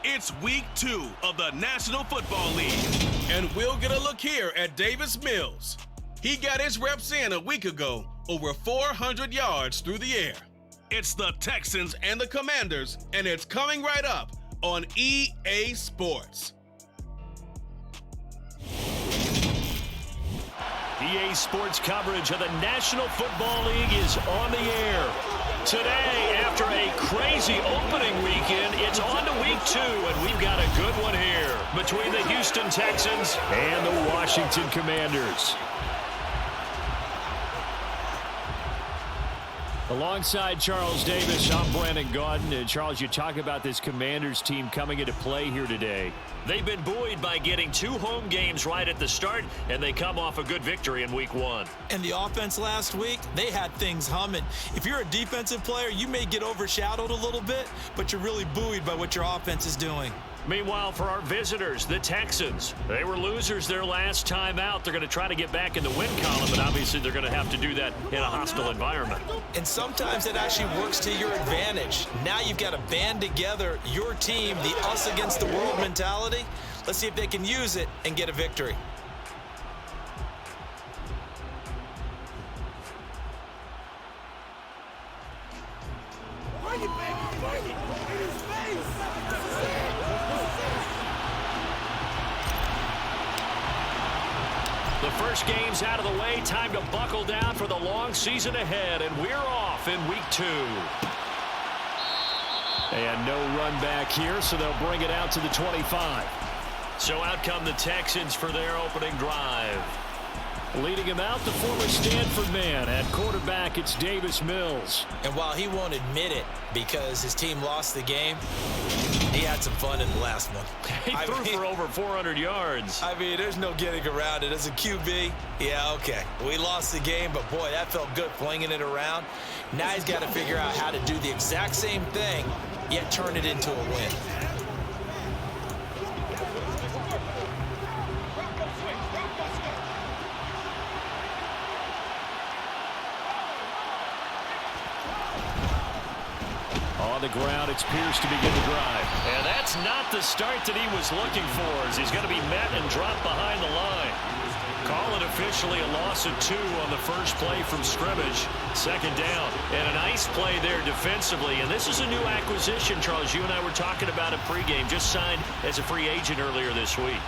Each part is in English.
It's week 2 of the National Football League, and we'll get a look here at Davis Mills. He got his reps in a week ago, over 400 yards through the air. It's the Texans and the Commanders, and it's coming right up on EA Sports. EA Sports coverage of the National Football League is on the air. Today, after a crazy opening weekend, it's on to week 2, and we've got a good one here between the Houston Texans and the Washington Commanders. Alongside Charles Davis, I'm Brandon Gaudin. And Charles, you talk about this Commanders team coming into play here today. They've been buoyed by getting 2 home games right at the start, and they come off a good victory in week 1. And the offense last week, they had things humming. If you're a defensive player, you may get overshadowed a little bit, but you're really buoyed by what your offense is doing. Meanwhile, for our visitors, the Texans, they were losers their last time out. They're going to try to get back in the win column, but obviously they're going to have to do that in a hostile environment. And sometimes it actually works to your advantage. Now you've got to band together your team, the us against the world mentality. Let's see if they can use it and get a victory. The first game's out of the way. Time to buckle down for the long season ahead, and we're off in week 2. And no run back here, so they'll bring it out to the 25. So out come the Texans for their opening drive. Leading him out, the former Stanford man. At quarterback, it's Davis Mills. And while he won't admit it because his team lost the game, he had some fun in the last one. He threw for over 400 yards. I mean, there's no getting around it. As a QB, yeah, okay. We lost the game, but boy, that felt good flinging it around. Now he's got to figure out how to do the exact same thing, yet turn it into a win. On the ground, it's Pierce to begin the drive. And that's not the start that he was looking for, as he's going to be met and dropped behind the line. Call it officially a loss of 2 on the first play from scrimmage. Second down. And a nice play there defensively. And this is a new acquisition, Charles. You and I were talking about it pregame. Just signed as a free agent earlier this week.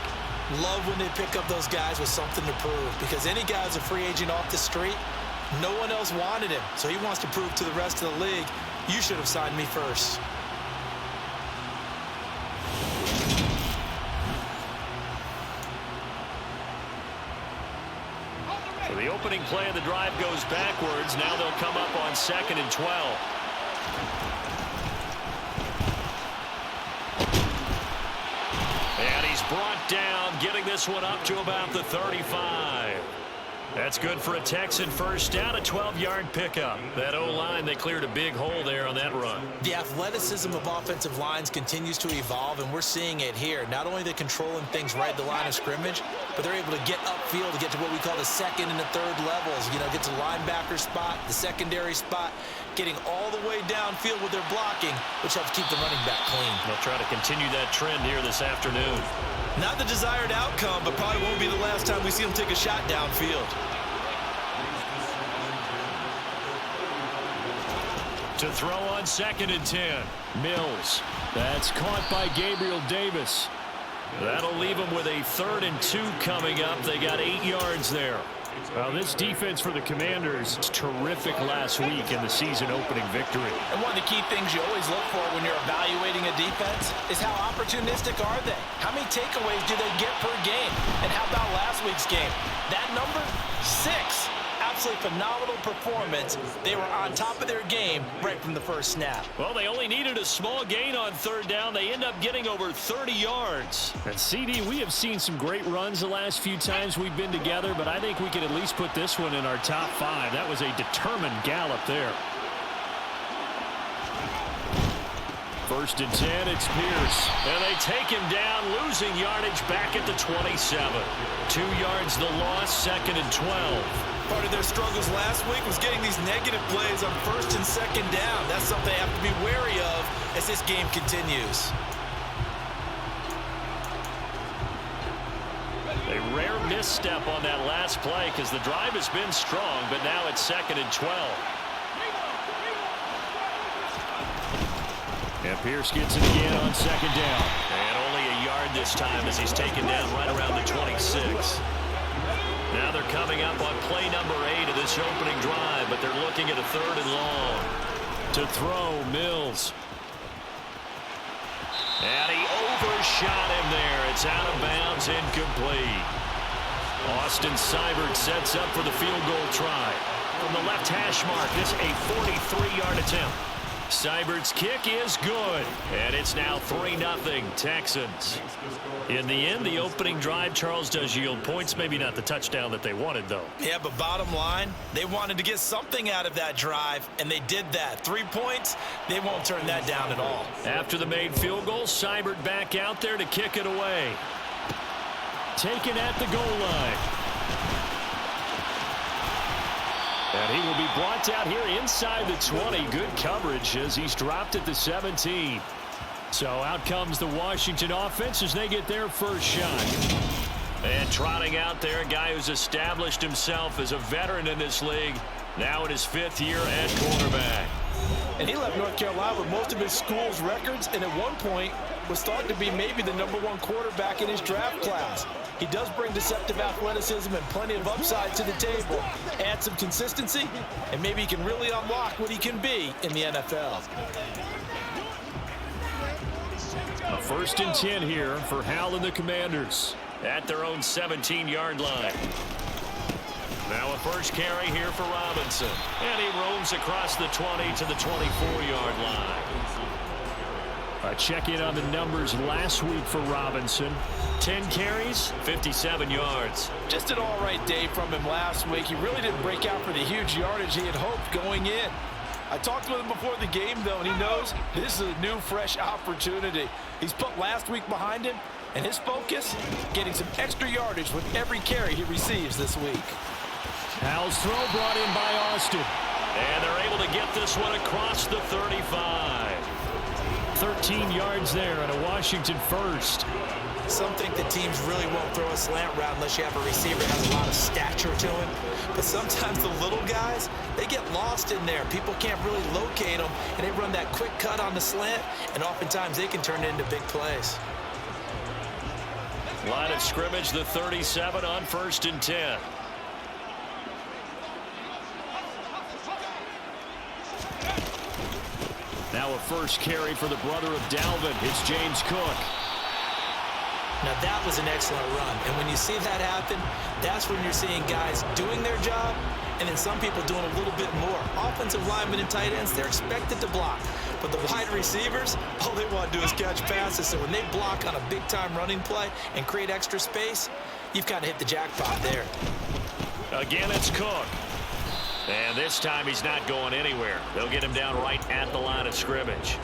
Love when they pick up those guys with something to prove, because any guy who's a free agent off the street, no one else wanted him. So he wants to prove to the rest of the league, you should have signed me first. So the opening play of the drive goes backwards. Now they'll come up on 2nd and 12. And he's brought down, getting this one up to about the 35. That's good for a Texan first down, a 12-yard pickup. That O-line, they cleared a big hole there on that run. The athleticism of offensive lines continues to evolve, and we're seeing it here. Not only are they controlling things right at the line of scrimmage, but they're able to get upfield to get to what we call the 2nd and the 3rd levels. You know, get to the linebacker spot, the secondary spot, getting all the way downfield with their blocking, which helps keep the running back clean. They'll try to continue that trend here this afternoon. Not the desired outcome, but probably won't be the last time we see them take a shot downfield. To throw on 2nd and 10. Mills. That's caught by Gabriel Davis. That'll leave them with a 3rd and 2 coming up. They got 8 yards there. Well, this defense for the Commanders is terrific last week in the season opening victory. And one of the key things you always look for when you're evaluating a defense is how opportunistic are they? How many takeaways do they get per game? And how about last week's game? That number, 6. Absolutely phenomenal performance. They were on top of their game right from the first snap. Well, they only needed a small gain on 3rd down. They end up getting over 30 yards. And CD, we have seen some great runs the last few times we've been together, but I think we could at least put this one in our top 5. That was a determined gallop there. 1st and 10, it's Pierce. And they take him down, losing yardage back at the 27. 2 yards the loss, 2nd and 12. Part of their struggles last week was getting these negative plays on 1st and 2nd down. That's something they have to be wary of as this game continues. misstep on that last play because the drive has been strong, but now it's 2nd and 12. And Pierce gets it again on 2nd down. And only a yard this time as he's taken down right around the 26. Now they're coming up on play number 8 of this opening drive, but they're looking at a 3rd and long. To throw, Mills. And he overshot him there. It's out of bounds, incomplete. Austin Seibert sets up for the field goal try. From the left hash mark, this a 43-yard attempt. Seibert's kick is good, and it's now 3-0 Texans. In the end, the opening drive, Charles, does yield points. Maybe not the touchdown that they wanted, though. Yeah, but bottom line, they wanted to get something out of that drive, and they did that. 3 points, they won't turn that down at all. After the made field goal, Seibert back out there to kick it away. Taken at the goal line. And he will be brought down here inside the 20. Good coverage as he's dropped at the 17. So out comes the Washington offense as they get their first shot. And trotting out there, a guy who's established himself as a veteran in this league, now in his 5th year at quarterback. And he left North Carolina with most of his school's records, and at one point was thought to be maybe the #1 quarterback in his draft class. He does bring deceptive athleticism and plenty of upside to the table. Add some consistency, and maybe he can really unlock what he can be in the NFL. A 1st and 10 here for Howell and the Commanders at their own 17-yard line. Now a first carry here for Robinson. And he roams across the 20 to the 24-yard line. A check-in on the numbers last week for Robinson. 10 carries, 57 yards. Just an all-right day from him last week. He really didn't break out for the huge yardage he had hoped going in. I talked with him before the game, though, and he knows this is a new, fresh opportunity. He's put last week behind him, and his focus, getting some extra yardage with every carry he receives this week. Howell's throw brought in by Austin. And they're able to get this one across the 35. 13 yards there and a Washington first. Some think the teams really won't throw a slant route unless you have a receiver that has a lot of stature to him. But sometimes the little guys, they get lost in there. People can't really locate them, and they run that quick cut on the slant, and oftentimes they can turn it into big plays. Line of scrimmage, the 37 on 1st and 10. Now a first carry for the brother of Dalvin. It's James Cook. Now that was an excellent run, and when you see that happen, that's when you're seeing guys doing their job, and then some people doing a little bit more. Offensive linemen and tight ends, they're expected to block, but the wide receivers, all they want to do is catch passes. So when they block on a big-time running play and create extra space, you've kind of hit the jackpot there. Again, it's Cook. And this time he's not going anywhere. They'll get him down right at the line of scrimmage.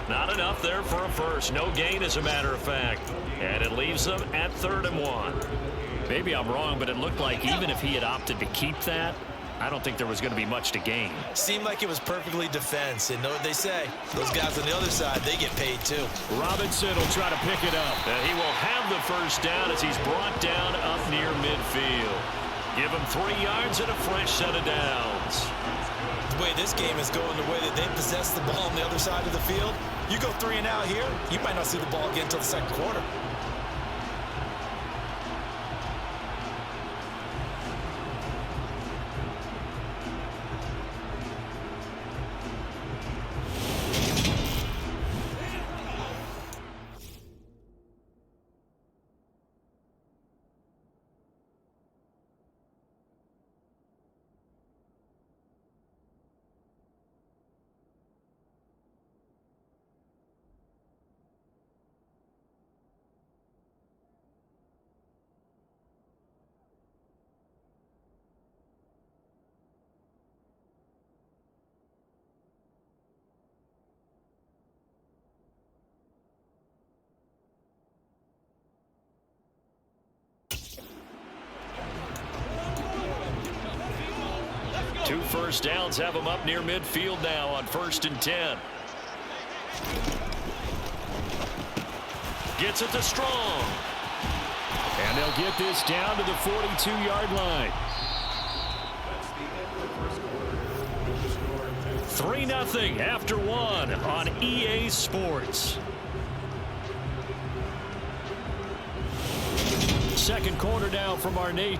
Not enough there for a first. No gain, as a matter of fact. And it leaves them at 3rd and 1. Maybe I'm wrong, but it looked like even if he had opted to keep that, I don't think there was going to be much to gain. Seemed like it was perfectly defense. And know what they say? Those guys on the other side, they get paid too. Robinson will try to pick it up. And he will have the first down as he's brought down up near midfield. Give him 3 yards and a fresh set of downs. The way this game is going, the way that they possess the ball on the other side of the field, you go 3 and out here, you might not see the ball again until the 2nd quarter. Two first downs have him up near midfield now on 1st and 10. Gets it to Strong. And And they'll get this down to the 42-yard line. 3-0 after one on EA Sports. Second quarter now from our Nate.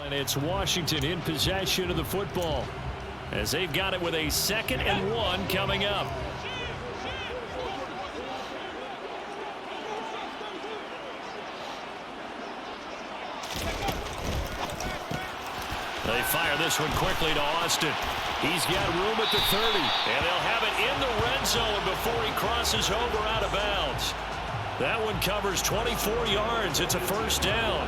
And it's Washington in possession of the football as they've got it with a 2nd and 1 coming up. They fire this one quickly to Austin. He's got room at the 30, and they'll have it in the red zone before he crosses over out of bounds. That one covers 24 yards. It's a first down.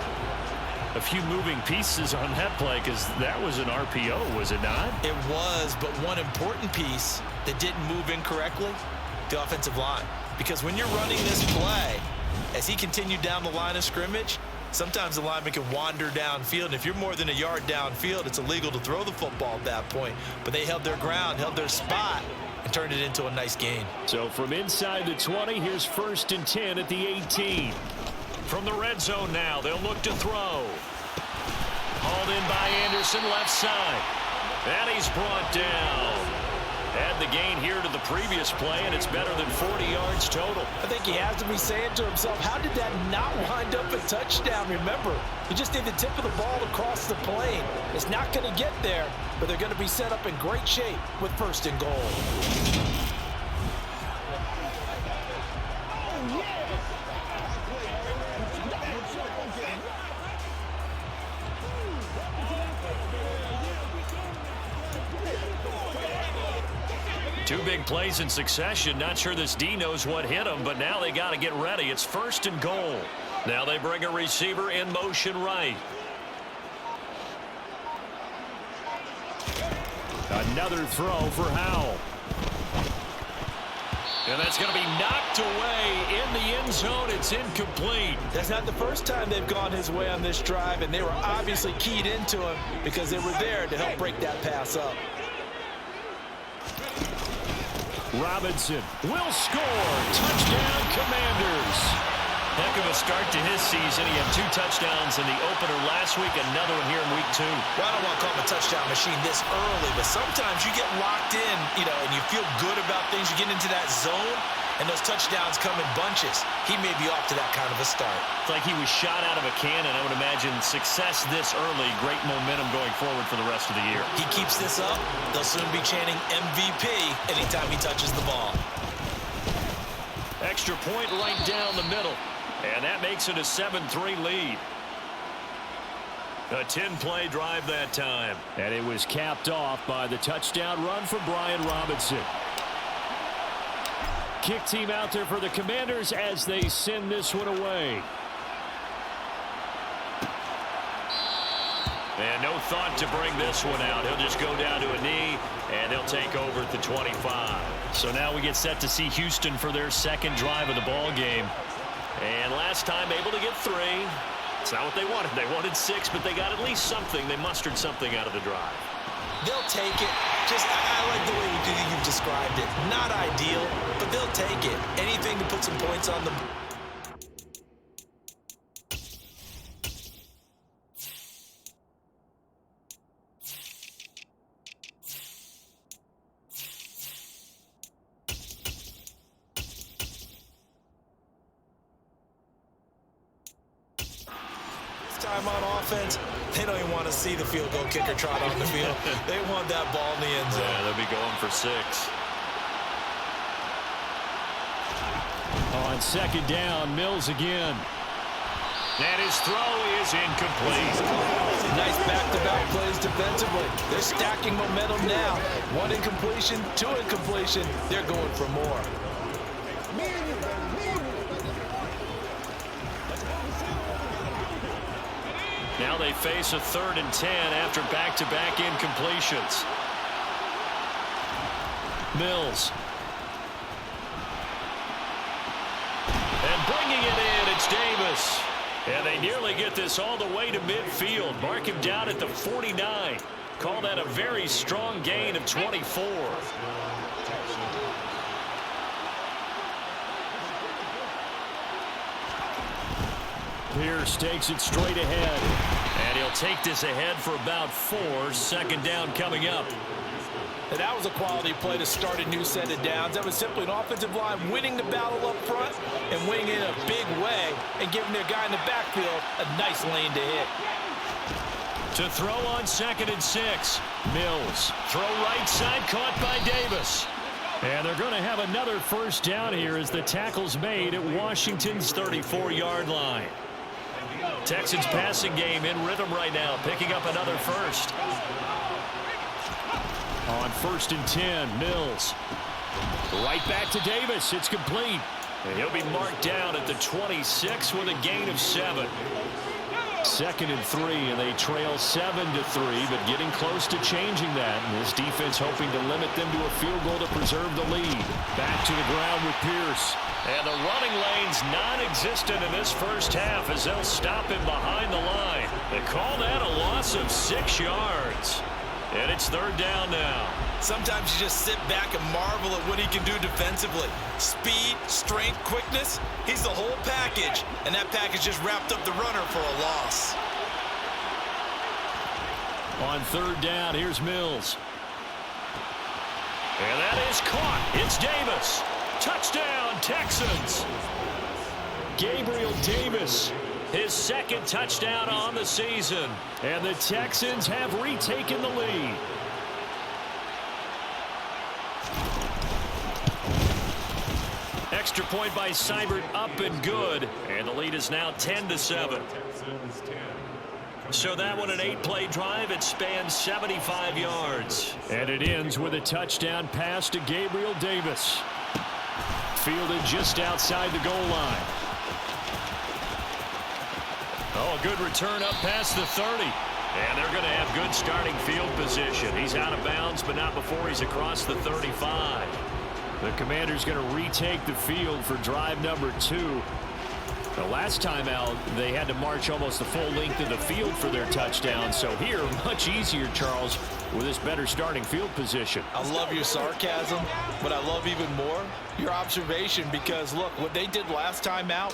A few moving pieces on that play because that was an RPO, was it not? It was, but one important piece that didn't move incorrectly, the offensive line. Because when you're running this play, as he continued down the line of scrimmage, sometimes the lineman can wander downfield. And if you're more than a yard downfield, it's illegal to throw the football at that point. But they held their ground, held their spot, and turned it into a nice gain. So from inside the 20, here's 1st and 10 at the 18. From the red zone now, they'll look to throw. Hauled in by Anderson, left side. And he's brought down. Add the gain here to the previous play, and it's better than 40 yards total. I think he has to be saying to himself, how did that not wind up a touchdown? Remember, he just did the tip of the ball across the plane. It's not going to get there, but they're going to be set up in great shape with 1st and goal. Two big plays in succession. Not sure this D knows what hit him, but now they got to get ready. It's 1st and goal. Now they bring a receiver in motion right. Another throw for Howell. And that's going to be knocked away in the end zone. It's incomplete. That's not the first time they've gone his way on this drive, and they were obviously keyed into him because they were there to help break that pass up. Robinson will score. Touchdown, Commanders. Heck of a start to his season. He had 2 touchdowns in the opener last week, another one here in week 2. Well, I don't want to call him a touchdown machine this early, but sometimes you get locked in, and you feel good about things. You get into that zone, and those touchdowns come in bunches. He may be off to that kind of a start. It's like he was shot out of a cannon. I would imagine success this early, great momentum going forward for the rest of the year. He keeps this up, they'll soon be chanting MVP anytime he touches the ball. Extra point right down the middle. And that makes it a 7-3 lead. A 10-play drive that time. And it was capped off by the touchdown run from Brian Robinson. Kick team out there for the Commanders as they send this one away. And no thought to bring this one out. He'll just go down to a knee, and they'll take over at the 25. So now we get set to see Houston for their 2nd drive of the ball game. And last time able to get 3. It's not what they wanted. They wanted 6, but they got at least something. They mustered something out of the drive. They'll take it. I like the way you've described it. Not ideal, but they'll take it. Anything to put some points on the time on offense, they don't even want to see the field goal kicker trot on the field. They want that ball in the end zone. Yeah, they'll be going for 6. On second down, Mills again. And his throw is incomplete. Nice back-to-back plays defensively. They're stacking momentum now. 1 incompletion, 2 incompletion. They're going for more. Now they face a 3rd and 10 after back-to-back incompletions. Mills. And bringing it in, it's Davis. And they nearly get this all the way to midfield. Mark him down at the 49. Call that a very strong gain of 24. Pierce takes it straight ahead. And he'll take this ahead for about 4. 2nd down coming up. And that was a quality play to start a new set of downs. That was simply an offensive line winning the battle up front and winning in a big way and giving their guy in the backfield a nice lane to hit. To throw on 2nd and 6. Mills. Throw right side, caught by Davis. And they're going to have another 1st down here as the tackle's made at Washington's 34-yard line. Texans passing game in rhythm right now, picking up another 1st. On 1st and 10, Mills. Right back to Davis. It's complete. And he'll be marked down at the 26 with a gain of 7. 2nd and 3, and they trail 7-3, but getting close to changing that. And this defense hoping to limit them to a field goal to preserve the lead. Back to the ground with Pierce. And the running lane's non-existent in this 1st half as they'll stop him behind the line. They call that a loss of 6 yards. And it's 3rd down now. Sometimes you just sit back and marvel at what he can do defensively. Speed, strength, quickness. He's the whole package. And that package just wrapped up the runner for a loss. On 3rd down, here's Mills. And that is caught. It's Davis. Touchdown, Texans. Gabriel Davis. His 2nd touchdown on the season. And the Texans have retaken the lead. Extra point by Seibert, up and good. And the lead is now 10-7. So that one an 8-play drive. It spans 75 yards. And it ends with a touchdown pass to Gabriel Davis. Fielded just outside the goal line. Oh, a good return up past the 30. And they're going to have good starting field position. He's out of bounds, but not before he's across the 35. The Commanders going to retake the field for drive number 2. The last time out, they had to march almost the full length of the field for their touchdown. So here, much easier, Charles, with this better starting field position. I love your sarcasm, but I love even more your observation because, look, what they did last time out,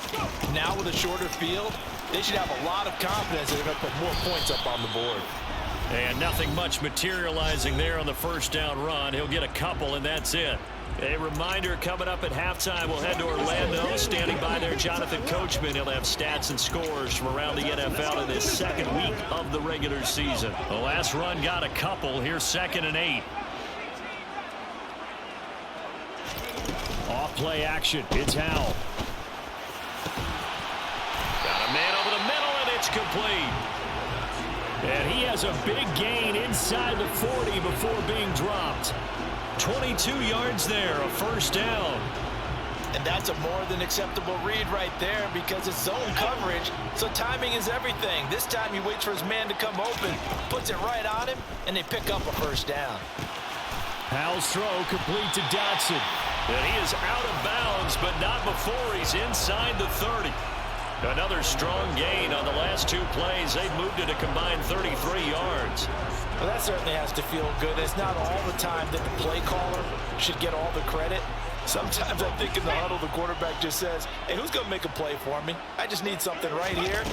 now with a shorter field, they should have a lot of confidence that they're going to put more points up on the board. And nothing much materializing there on the 1st down run. He'll get a couple, and that's it. A reminder coming up at halftime, we'll head to Orlando. Standing by there, Jonathan Coachman. He'll have stats and scores from around the NFL in this 2nd week of the regular season. The last run got a couple. Here's 2nd and 8. Off play action. It's Howell. Got a man over the middle, and it's complete. And he has a big gain inside the 40 before being dropped. 22 yards there, a 1st down. And that's a more than acceptable read right there because it's zone coverage, so timing is everything. This time he waits for his man to come open, puts it right on him, and they pick up a 1st down. Howell's throw complete to Dotson. And he is out of bounds, but not before he's inside the 30. Another strong gain on the last 2 plays. They've moved it a combined 33 yards. Well, that certainly has to feel good. It's not all the time that the play caller should get all the credit. Sometimes I think in the huddle, the quarterback just says, hey, who's going to make a play for me? I just need something right here.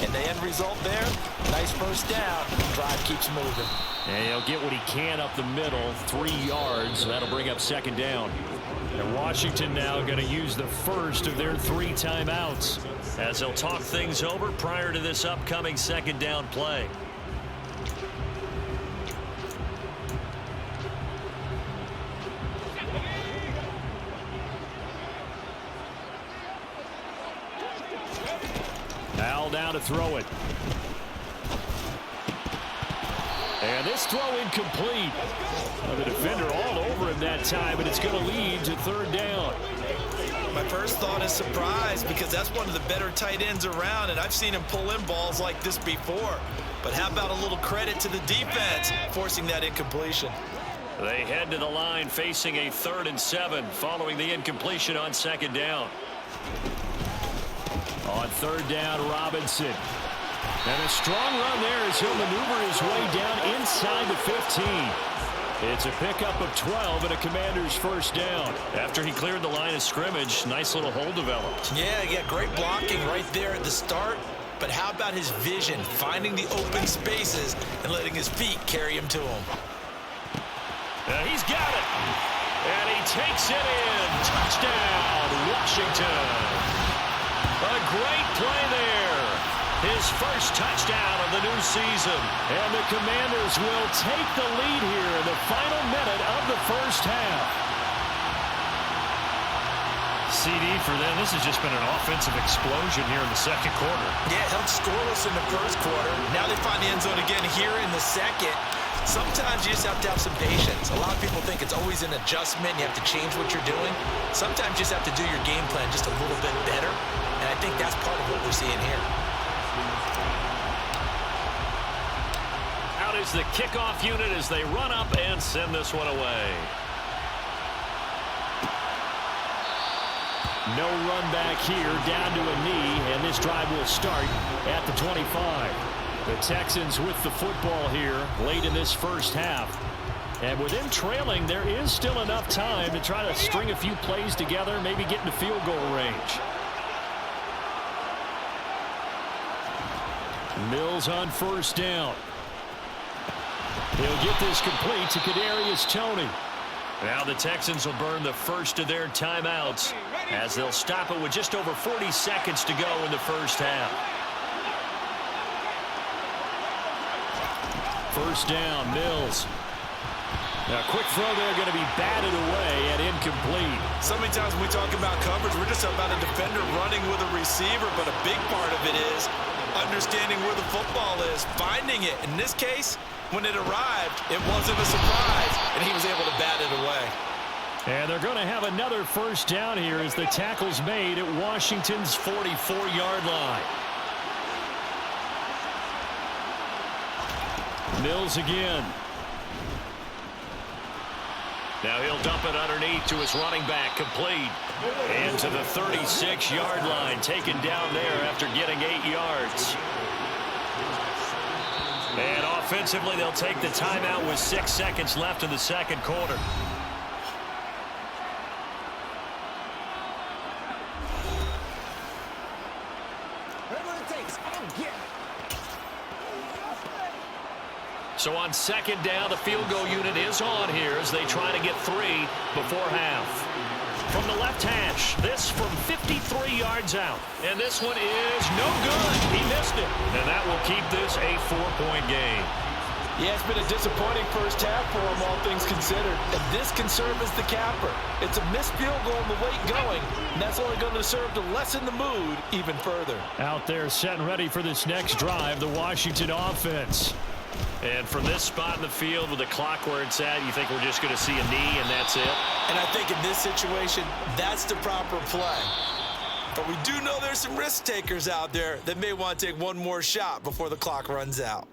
And the end result there, nice first down. Drive keeps moving. And he'll get what he can up the middle, 3 yards. That'll bring up second down. And Washington now going to use the first of their 3 timeouts as they'll talk things over prior to this upcoming second down play. Howell down to throw it. And this throw incomplete. Well, the defender all over him that time, but it's going to lead to third down. My first thought is surprise, because that's one of the better tight ends around, and I've seen him pull in balls like this before. But how about a little credit to the defense forcing that incompletion? They head to the line facing a 3rd and 7 following the incompletion on second down. On third down, Robinson. And a strong run there as he'll maneuver his way down inside the 15. It's a pickup of 12 and a Commander's first down. After he cleared the line of scrimmage, nice little hole developed. Yeah, great blocking right there at the start. But how about his vision, finding the open spaces and letting his feet carry him to him? He's got it. And he takes it in. Touchdown, Washington. A great play there. His first touchdown of the new season. And the Commanders will take the lead here in the final minute of the first half. CD for them. This has just been an offensive explosion here in the second quarter. Yeah, held scoreless in the first quarter. Now they find the end zone again here in the second. Sometimes you just have to have some patience. A lot of people think it's always an adjustment. You have to change what you're doing. Sometimes you just have to do your game plan just a little bit better. And I think that's part of what we're seeing here. Out is the kickoff unit as they run up and send this one away. No run back here, down to a knee, and this drive will start at the 25. The Texans with the football here late in this first half. And with them trailing, there is still enough time to try to string a few plays together, maybe get into field goal range. Mills on first down. He'll get this complete to Kadarius Toney. Now the Texans will burn the first of their timeouts as they'll stop it with just over 40 seconds to go in the first half. First down, Mills. Now, quick throw there going to be batted away and incomplete. So many times when we talk about coverage, we're just about a defender running with a receiver, but a big part of it is understanding where the football is, finding it. In this case, when it arrived, it wasn't a surprise, and he was able to bat it away. And they're going to have another first down here as the tackle's made at Washington's 44-yard line. Mills again. Now he'll dump it underneath to his running back, complete. And to the 36-yard line, taken down there after getting 8 yards. And offensively, they'll take the timeout with 6 seconds left in the second quarter. So on second down, the field goal unit is on here as they try to get 3 before half. From the left hash, this from 53 yards out. And this one is no good. He missed it. And that will keep this a 4-point game. Yeah, it's been a disappointing first half for him, all things considered. And this can serve as the capper. It's a missed field goal in the late going, and that's only going to serve to lessen the mood even further. Out there set and ready for this next drive, the Washington offense. And from this spot in the field with the clock where it's at, you think we're just going to see a knee and that's it? And I think in this situation, that's the proper play. But we do know there's some risk takers out there that may want to take one more shot before the clock runs out.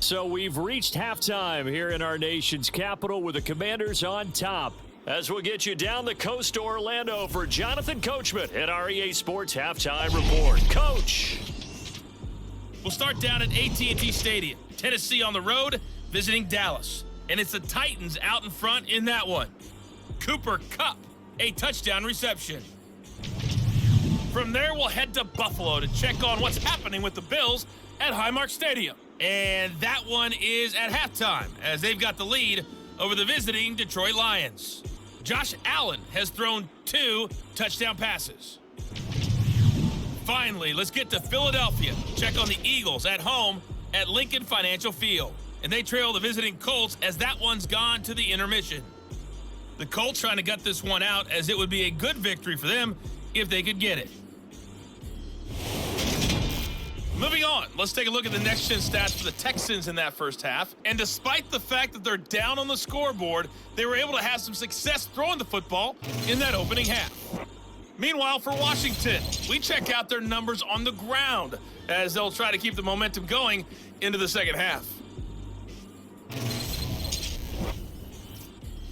So we've reached halftime here in our nation's capital with the Commanders on top. As we'll get you down the coast to Orlando for Jonathan Coachman at our EA Sports Halftime Report. Coach! We'll start down at AT&T Stadium. Tennessee on the road, visiting Dallas. And it's the Titans out in front in that one. Cooper Kupp a touchdown reception. From there, we'll head to Buffalo to check on what's happening with the Bills at Highmark Stadium. And that one is at halftime, as they've got the lead over the visiting Detroit Lions. Josh Allen has thrown 2 touchdown passes. Finally, let's get to Philadelphia. Check on the Eagles at home at Lincoln Financial Field. And they trail the visiting Colts as that one's gone to the intermission. The Colts trying to gut this one out, as it would be a good victory for them if they could get it. Moving on, let's take a look at the next-gen stats for the Texans in that first half. And despite the fact that they're down on the scoreboard, they were able to have some success throwing the football in that opening half. Meanwhile, for Washington, we check out their numbers on the ground as they'll try to keep the momentum going into the second half.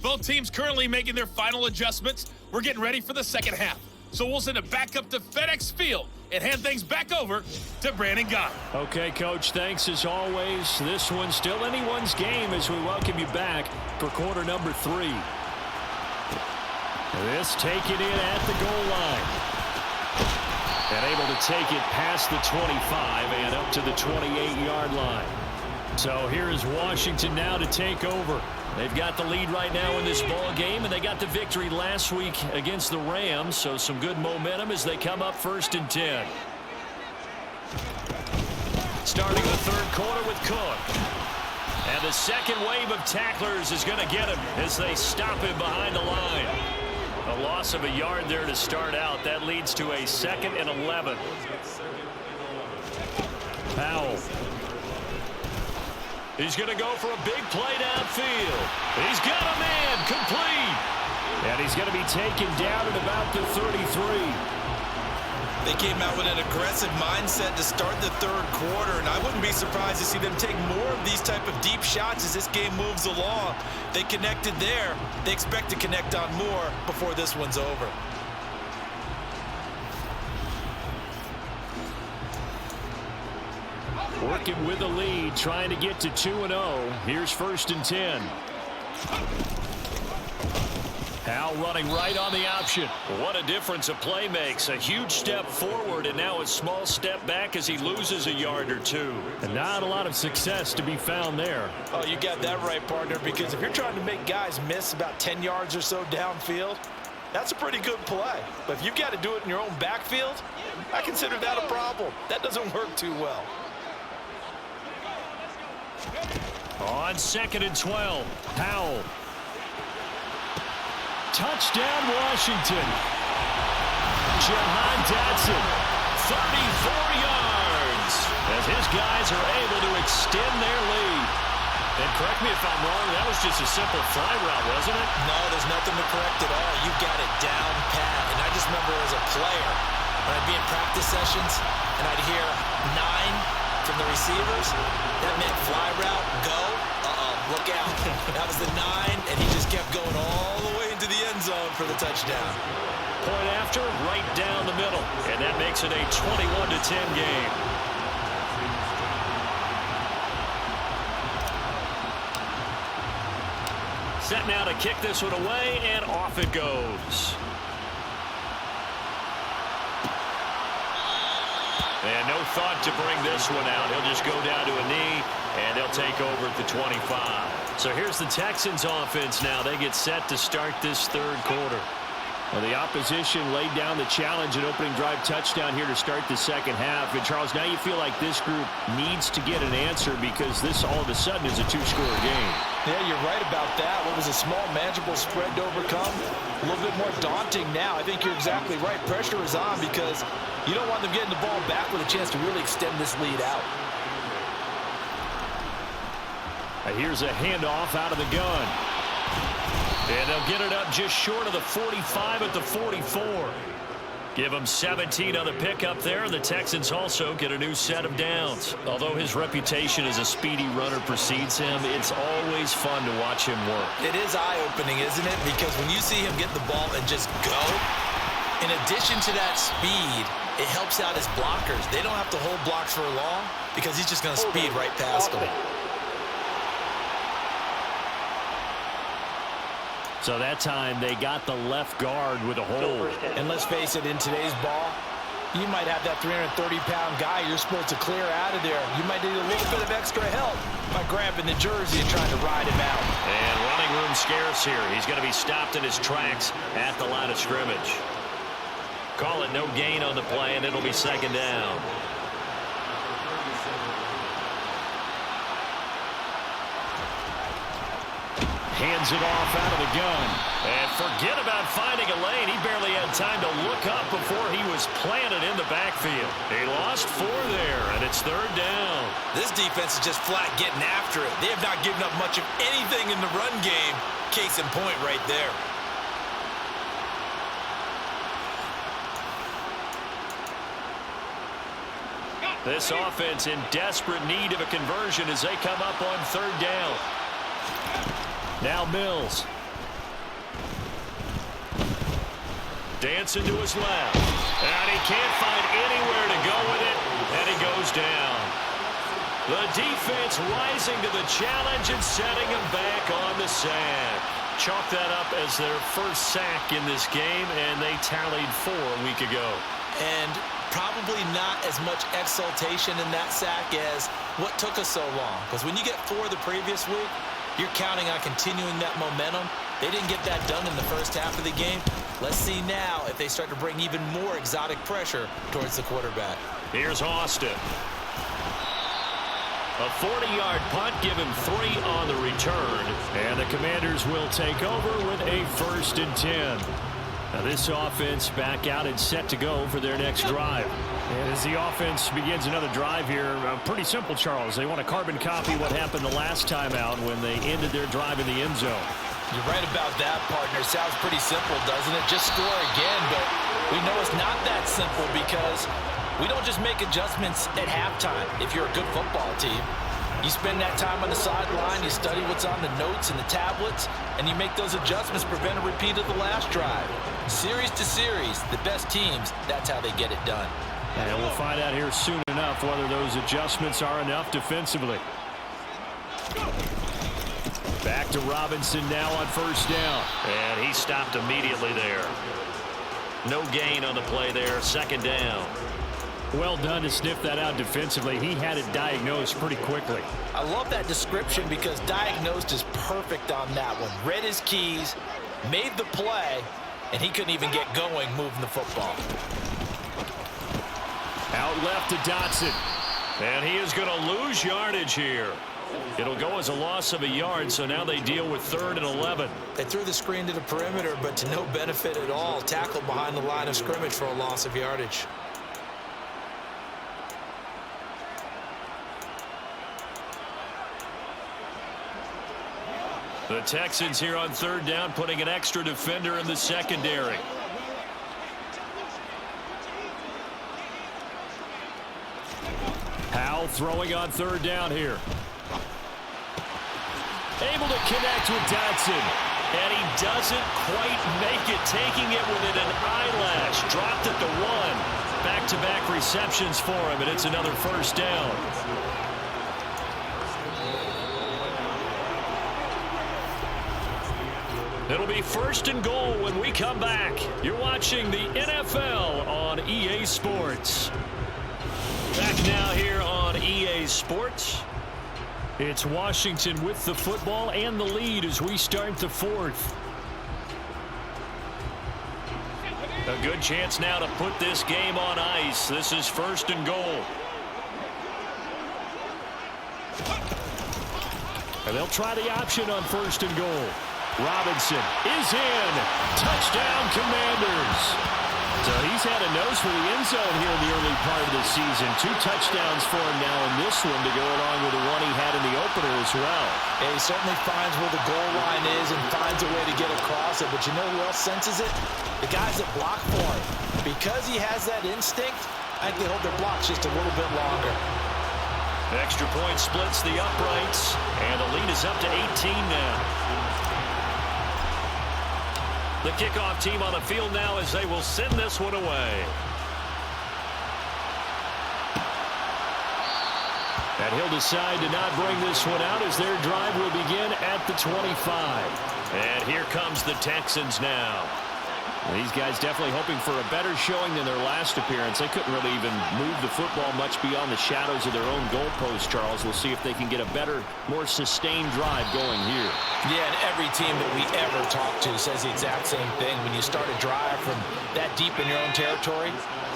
Both teams currently making their final adjustments. We're getting ready for the second half. So we'll send it back up to FedEx Field and hand things back over to Brandon Gott. Okay, Coach, thanks as always. This one's still anyone's game as we welcome you back for quarter number 3. This taken in at the goal line. And able to take it past the 25 and up to the 28-yard line. So here is Washington now to take over. They've got the lead right now in this ball game, and they got the victory last week against the Rams, so some good momentum as they come up 1st and 10. Starting the third quarter with Cook. And the second wave of tacklers is going to get him as they stop him behind the line. A loss of a yard there to start out. That leads to a 2nd and 11. Howell. He's going to go for a big play downfield. He's got a man complete. And he's going to be taken down at about the 33. They came out with an aggressive mindset to start the third quarter, and I wouldn't be surprised to see them take more of these type of deep shots as this game moves along. They connected there. They expect to connect on more before this one's over. Working with the lead, trying to get to 2-0. Here's 1st and 10. Howell running right on the option. What a difference a play makes. A huge step forward and now a small step back as he loses a yard or 2. And not a lot of success to be found there. Oh, you got that right, partner, because if you're trying to make guys miss about 10 yards or so downfield, that's a pretty good play. But if you've got to do it in your own backfield, I consider that a problem. That doesn't work too well. On 2nd and 12, Howell. Touchdown, Washington. Jahan Dotson, 34 yards, as his guys are able to extend their lead. And correct me if I'm wrong, that was just a simple fly route, wasn't it? No, there's nothing to correct at all. You got it down pat. And I just remember as a player, when I'd be in practice sessions and I'd hear 9 from the receivers, that meant fly route, go, look out. That was the 9, and he just kept going all the way into the end zone for the touchdown. Point after, right down the middle, and that makes it a 21-10 game. Set now to kick this one away, and off it goes. And no thought to bring this one out. He'll just go down to a knee, and they'll take over at the 25. So here's the Texans offense now. They get set to start this third quarter. Well, the opposition laid down the challenge and opening drive touchdown here to start the second half. And, Charles, now you feel like this group needs to get an answer because this all of a sudden is a 2-score game. Yeah, you're right about that. What was a small, manageable spread to overcome? A little bit more daunting now. I think you're exactly right. Pressure is on because you don't want them getting the ball back with a chance to really extend this lead out. Here's a handoff out of the gun. And they'll get it up just short of the 45 at the 44. Give him 17 on the pickup there. The Texans also get a new set of downs. Although his reputation as a speedy runner precedes him, it's always fun to watch him work. It is eye-opening, isn't it? Because when you see him get the ball and just go, in addition to that speed, it helps out his blockers. They don't have to hold blocks for long because he's just going to speed right past them. So that time they got the left guard with a hold. And let's face it, in today's ball, you might have that 330-pound guy you're supposed to clear out of there. You might need a little bit of extra help by grabbing the jersey and trying to ride him out. And running room scarce here. He's going to be stopped in his tracks at the line of scrimmage. Call it no gain on the play, and it'll be second down. Hands it off out of the gun. And forget about finding a lane. He barely had time to look up before he was planted in the backfield. He lost 4 there, and it's third down. This defense is just flat getting after it. They have not given up much of anything in the run game. Case in point right there. This offense in desperate need of a conversion as they come up on third down. Now Mills. Dancing to his left. And he can't find anywhere to go with it. And he goes down. The defense rising to the challenge and setting him back on the sack. Chalk that up as their first sack in this game, and they tallied 4 a week ago. And probably not as much exultation in that sack as what took us so long. Because when you get 4 the previous week, you're counting on continuing that momentum. They didn't get that done in the first half of the game. Let's see now if they start to bring even more exotic pressure towards the quarterback. Here's Austin. A 40-yard punt, given 3 on the return. And the Commanders will take over with a 1st and 10. Now this offense back out and set to go for their next drive. And as the offense begins another drive here, pretty simple, Charles. They want to carbon copy what happened the last time out when they ended their drive in the end zone. You're right about that, partner. Sounds pretty simple, doesn't it? Just score again, but we know it's not that simple because we don't just make adjustments at halftime if you're a good football team. You spend that time on the sideline, you study what's on the notes and the tablets, and you make those adjustments, prevent a repeat of the last drive. Series to series, the best teams, that's how they get it done. And we'll find out here soon enough whether those adjustments are enough defensively. Back to Robinson now on 1st down. And he stopped immediately there. No gain on the play there, 2nd down. Well done to sniff that out defensively. He had it diagnosed pretty quickly. I love that description because diagnosed is perfect on that one. Read his keys, made the play, and he couldn't even get going moving the football. Out left to Dotson. And he is going to lose yardage here. It'll go as a loss of a yard, so now they deal with 3rd and 11. They threw the screen to the perimeter, but to no benefit at all. Tackled behind the line of scrimmage for a loss of yardage. The Texans here on 3rd down, putting an extra defender in the secondary. Howell throwing on 3rd down here. Able to connect with Dotson. And he doesn't quite make it, taking it within an eyelash. Dropped at the 1. Back-to-back receptions for him, and it's another 1st down. It'll be 1st and goal when we come back. You're watching the NFL on EA Sports. Back now here on EA Sports. It's Washington with the football and the lead as we start the 4th. A good chance now to put this game on ice. This is 1st and goal. And they'll try the option on 1st and goal. Robinson is in. Touchdown, Commanders. So he's had a nose for the end zone here in the early part of the season. 2 touchdowns for him now in this one to go along with the one he had in the opener as well. Yeah, he certainly finds where the goal line is and finds a way to get across it. But you know who else senses it? The guys that block for him. Because he has that instinct, I think they hold their blocks just a little bit longer. Extra point splits the uprights, and the lead is up to 18 now. The kickoff team on the field now as they will send this one away. And he'll decide to not bring this one out as their drive will begin at the 25. And here comes the Texans now. These guys definitely hoping for a better showing than their last appearance. They couldn't really even move the football much beyond the shadows of their own goalpost, Charles. We'll see if they can get a better, more sustained drive going here. Yeah, and every team that we ever talk to says the exact same thing. When you start a drive from that deep in your own territory,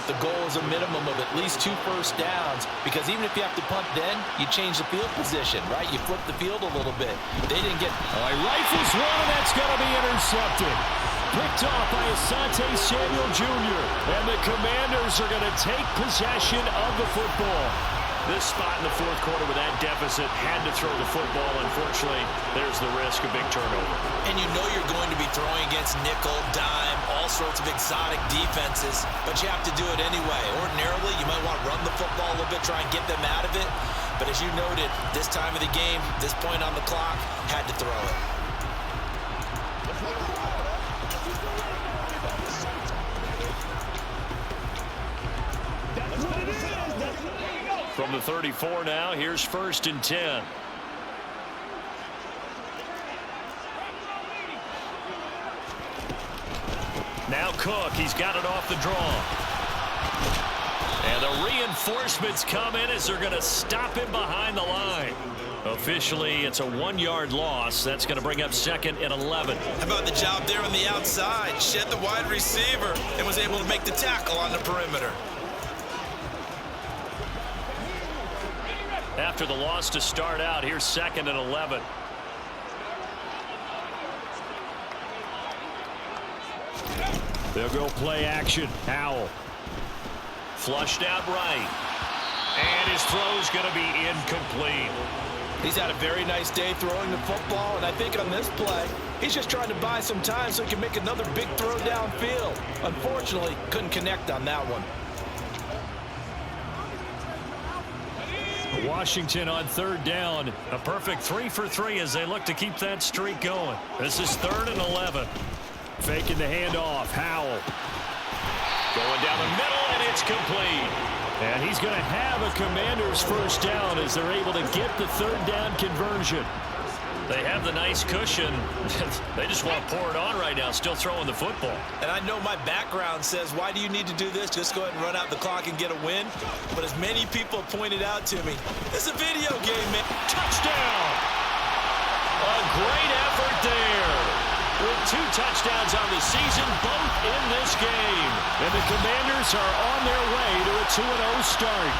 the goal is a minimum of at least 2 first downs, because even if you have to punt then, you change the field position, right? You flip the field a little bit. They didn't get... Oh, he rifles one, and that's going to be intercepted. Picked off by Asante Samuel Jr. And the Commanders are going to take possession of the football. This spot in the fourth quarter with that deficit, had to throw the football. Unfortunately, there's the risk of big turnover. And you know you're going to be throwing against nickel, dime, all sorts of exotic defenses, but you have to do it anyway. Ordinarily, you might want to run the football a little bit, try and get them out of it. But as you noted, this time of the game, this point on the clock, had to throw it. From the 34 now, here's 1st and 10. Now Cook, he's got it off the draw. And the reinforcements come in as they're going to stop him behind the line. Officially, it's a 1-yard loss. That's going to bring up 2nd and 11. How about the job there on the outside? Shed the wide receiver and was able to make the tackle on the perimeter. After the loss to start out, here's 2nd and 11. They'll go play action. Howell. Flushed out right. And his throw's going to be incomplete. He's had a very nice day throwing the football, and I think on this play, he's just trying to buy some time so he can make another big throw downfield. Unfortunately, couldn't connect on that one. Washington on 3rd down. A perfect 3 for 3 as they look to keep that streak going. This is 3rd and 11. Faking the handoff. Howell. Going down the middle, and it's complete. And he's going to have a Commanders 1st down as they're able to get the 3rd down conversion. They have the nice cushion. They just want to pour it on right now, still throwing the football. And I know my background says, why do you need to do this? Just go ahead and run out the clock and get a win. But as many people pointed out to me, it's a video game, man. Touchdown! A great effort there. With 2 touchdowns on the season, both in this game. And the Commanders are on their way to a 2-0 start.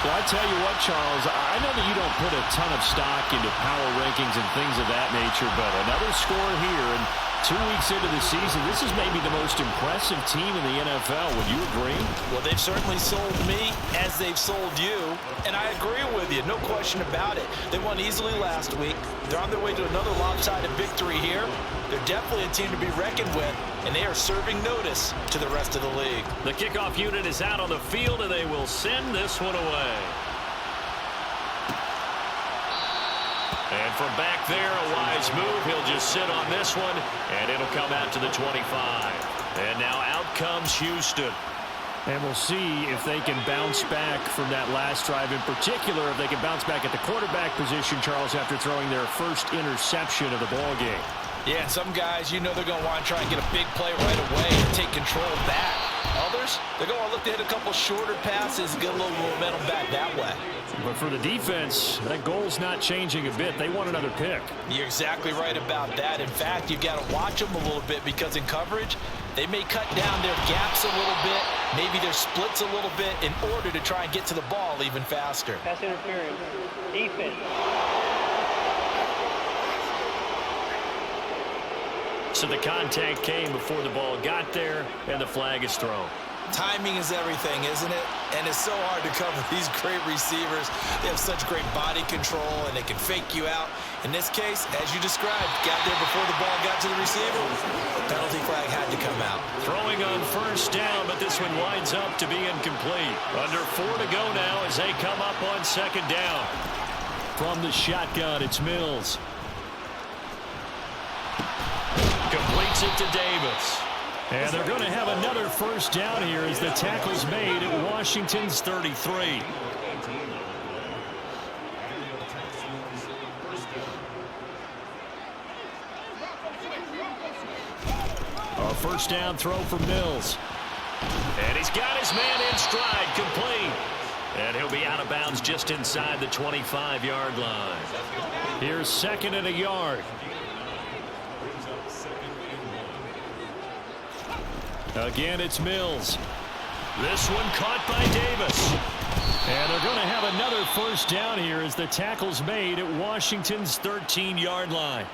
Well, I tell you what, Charles, I know that you don't put a ton of stock into power rankings and things of that nature, but another score here, and 2 weeks into the season, this is maybe the most impressive team in the NFL. Would you agree? Well, they've certainly sold me as they've sold you, and I agree with you, no question about it. They won easily last week. They're on their way to another lopsided victory here. They're definitely a team to be reckoned with, and they are serving notice to the rest of the league. The kickoff unit is out on the field, and they will send this one away. And from back there, a wise move. He'll just sit on this one, and it'll come out to the 25. And now out comes Houston. And we'll see if they can bounce back from that last drive. In particular, if they can bounce back at the quarterback position, Charles, after throwing their first interception of the ball game. Yeah, and some guys, you know they're going to want to try and get a big play right away and take control back. Others, they're going to look to hit a couple shorter passes and get a little momentum back that way. But for the defense, that goal's not changing a bit. They want another pick. You're exactly right about that. In fact, you've got to watch them a little bit because in coverage, they may cut down their gaps a little bit, maybe their splits a little bit in order to try and get to the ball even faster. Pass interference. Defense. So the contact came before the ball got there, and the flag is thrown. Timing is everything, isn't it? And it's so hard to cover these great receivers. They have such great body control, and they can fake you out. In this case, as you described, got there before the ball got to the receiver. The penalty flag had to come out. Throwing on 1st down, but this one winds up to be incomplete. Under 4 to go now as they come up on 2nd down. From the shotgun, it's Mills. Completes it to Davis. And they're going to have another 1st down here as the tackle's made at Washington's 33. A first down throw for Mills. And he's got his man in stride, complete. And he'll be out of bounds just inside the 25-yard line. Here's 2nd and a yard. Again, it's Mills. This one caught by Davis. And they're going to have another first down here as the tackle's made at Washington's 13-yard line.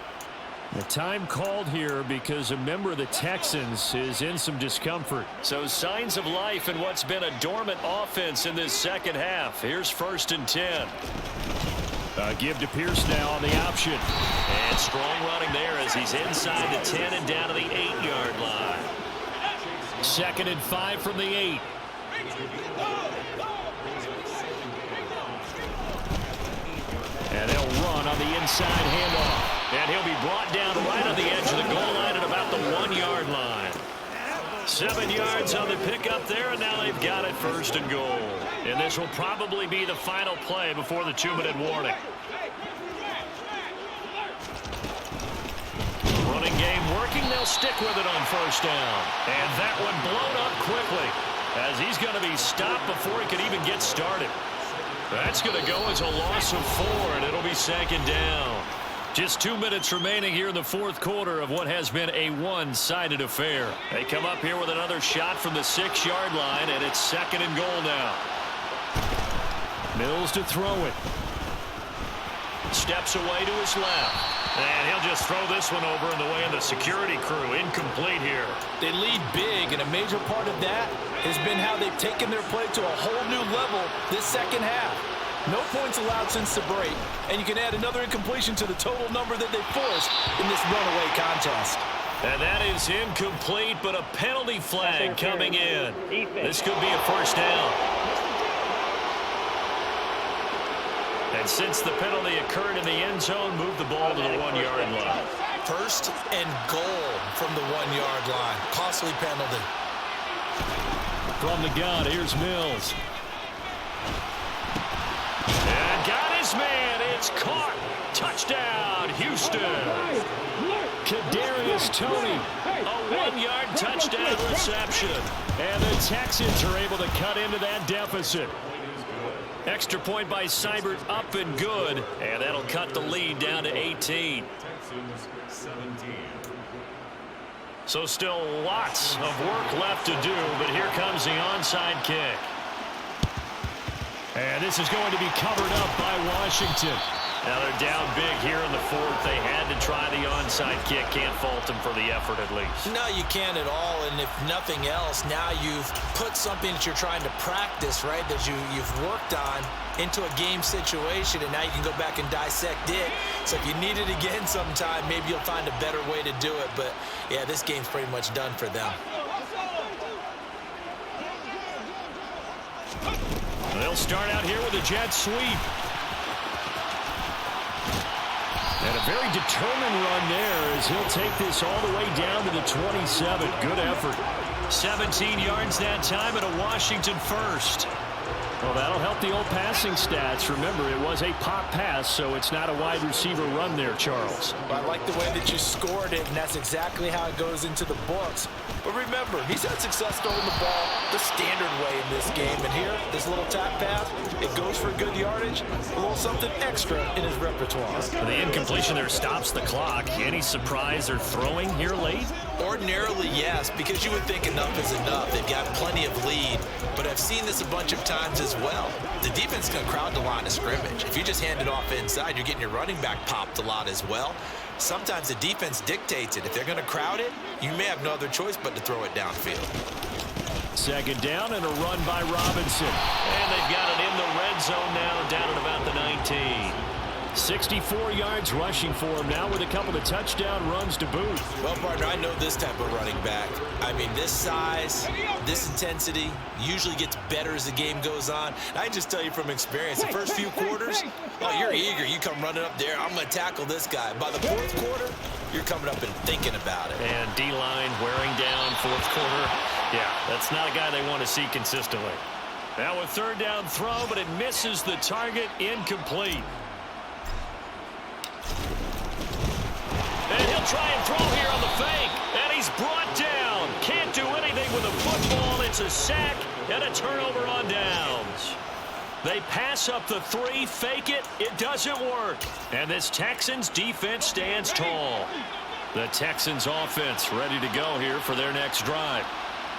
The time called here because a member of the Texans is in some discomfort. So signs of life in what's been a dormant offense in this second half. Here's 1st and 10. Give to Pierce now on the option. And strong running there as he's inside the 10 and down to the 8-yard line. 2nd and 5 from the 8. And they'll run on the inside handoff. And he'll be brought down right on the edge of the goal line at about the 1-yard line. 7 yards on the pickup there, and now they've got it 1st and goal. And this will probably be the final play before the 2-minute warning. Running game working. They'll stick with it on 1st down. And that one blown up quickly as he's going to be stopped before he can even get started. That's going to go as a loss of 4, and it'll be 2nd down. Just 2 minutes remaining here in the 4th quarter of what has been a one-sided affair. They come up here with another shot from the 6-yard line, and it's 2nd and goal now. Mills to throw it. Steps away to his left. And he'll just throw this one over in the way of the security crew. Incomplete here. They lead big, and a major part of that has been how they've taken their play to a whole new level this second half. No points allowed since the break, and you can add another incompletion to the total number that they forced in this runaway contest. And that is incomplete, but a penalty flag coming in. This could be a 1st down. And since the penalty occurred in the end zone, move the ball to the 1-yard line. 1st and goal from the 1-yard line. Costly penalty. From the gun, here's Mills. And got his man. It's caught. Touchdown, Houston. Kadarius Toney. A 1-yard touchdown reception. And the Texans are able to cut into that deficit. Extra point by Seibert, up and good. And that'll cut the lead down to 18. So still lots of work left to do, but here comes the onside kick. And this is going to be covered up by Washington. Now they're down big here in the 4th. They had to try the onside kick. Can't fault them for the effort at least. No, you can't at all. And if nothing else, now you've put something that you're trying to practice, right, that you've worked on into a game situation, and now you can go back and dissect it. So if you need it again sometime, maybe you'll find a better way to do it. But, yeah, this game's pretty much done for them. They'll start out here with a jet sweep. And a very determined run there as he'll take this all the way down to the 27. Good effort. 17 yards that time and a Washington 1st. Well, that'll help the old passing stats. Remember, it was a pop pass, so it's not a wide receiver run there, Charles. I like the way that you scored it, and that's exactly how it goes into the books. But remember, he's had success throwing the ball the standard way in this game. And here, this little tap pass, it goes for good yardage, a little something extra in his repertoire. The incompletion there stops the clock. Any surprise they're throwing here late? Ordinarily, yes, because you would think enough is enough. They've got plenty of lead, but I've seen this a bunch of times as well. The defense is going to crowd the line of scrimmage. If you just hand it off inside, you're getting your running back popped a lot as well. Sometimes the defense dictates it. If they're going to crowd it, you may have no other choice but to throw it downfield. 2nd down and a run by Robinson. And they've got it in the red zone now, down at about the 19. 64 yards rushing for him now with a couple of touchdown runs to boot. Well, partner, I know this type of running back. I mean, this size, this intensity usually gets better as the game goes on. I can just tell you from experience, the first few quarters, oh, you're eager. You come running up there, I'm going to tackle this guy. By the 4th quarter, you're coming up and thinking about it. And D-line wearing down 4th quarter. Yeah, that's not a guy they want to see consistently. Now a 3rd down throw, but it misses the target, incomplete. And he'll try and throw here on the fake. And he's brought down. a sack and a turnover on downs. They pass up the 3, fake it. It doesn't work. And this Texans defense stands tall. The Texans offense ready to go here for their next drive.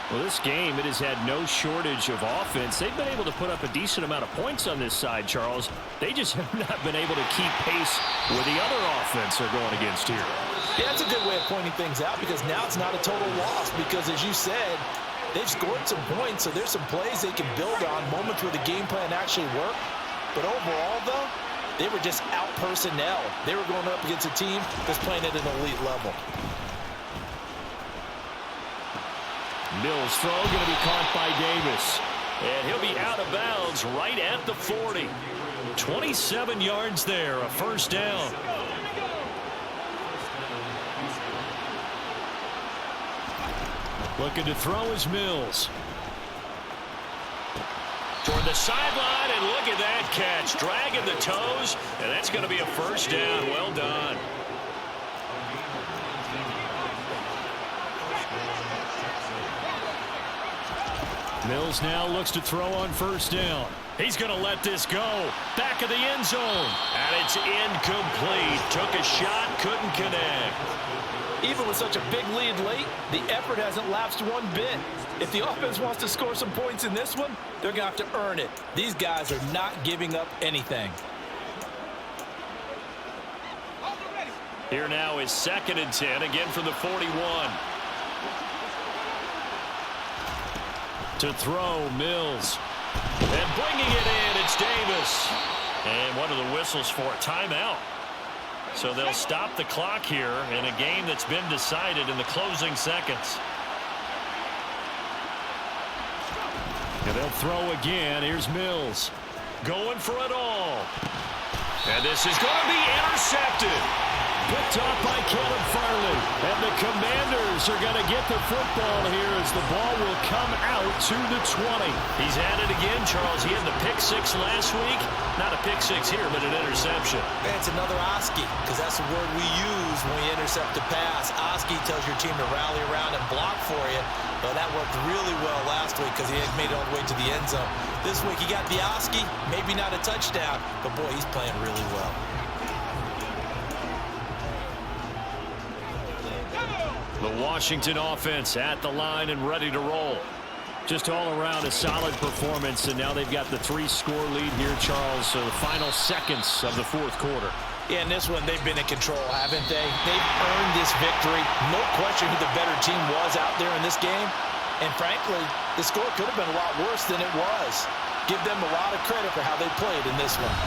Well, this game, it has had no shortage of offense. They've been able to put up a decent amount of points on this side, Charles. They just have not been able to keep pace with the other offense they're going against here. Yeah, that's a good way of pointing things out, because now it's not a total loss, because as you said, they've scored some points, so there's some plays they can build on, moments where the game plan actually worked. But overall, though, they were just out personnel. They were going up against a team that's playing at an elite level. Mills' throw going to be caught by Davis. And he'll be out of bounds right at the 40. 27 yards there, a first down. Looking to throw is Mills. Toward the sideline, and look at that catch. Dragging the toes, and that's going to be a first down. Well done. Mills now looks to throw on first down. He's going to let this go. Back of the end zone. And it's incomplete. Took a shot, couldn't connect. Even with such a big lead late, the effort hasn't lapsed one bit. If the offense wants to score some points in this one, they're going to have to earn it. These guys are not giving up anything. Here now is 2nd and 10, again from the 41. To throw, Mills. And bringing it in, it's Davis. And one of the whistles for a timeout. So they'll stop the clock here in a game that's been decided in the closing seconds. And they'll throw again. Here's Mills. Going for it all. And this is going to be intercepted. Picked off by Caleb Farley. And the Commanders are going to get the football here as the ball will come out to the 20. He's at it again, Charles. He had the pick 6 last week. Not a pick 6 here, but an interception. It's another Oski, because that's the word we use when we intercept a pass. Oski tells your team to rally around and block for you. But that worked really well last week because he had made it all the way to the end zone. This week he got the Oski, maybe not a touchdown, but boy, he's playing really well. The Washington offense at the line and ready to roll. Just all around a solid performance, and now they've got the 3-score lead here, Charles. So the final seconds of the 4th quarter. Yeah, in this one, they've been in control, haven't they? They've earned this victory. No question who the better team was out there in this game. And frankly, the score could have been a lot worse than it was. Give them a lot of credit for how they played in this one.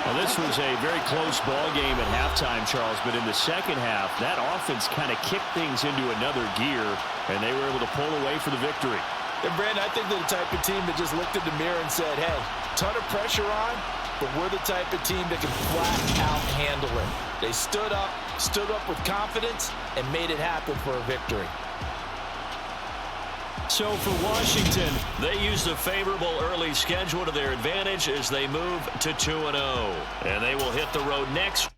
Well, this was a very close ball game at halftime, Charles, but in the second half, that offense kind of kicked things into another gear, and they were able to pull away for the victory. And, Brandon, I think they're the type of team that just looked in the mirror and said, hey, ton of pressure on, but we're the type of team that can flat out handle it. They stood up with confidence, and made it happen for a victory. So for Washington, they used a favorable early schedule to their advantage as they move to 2-0. And they will hit the road next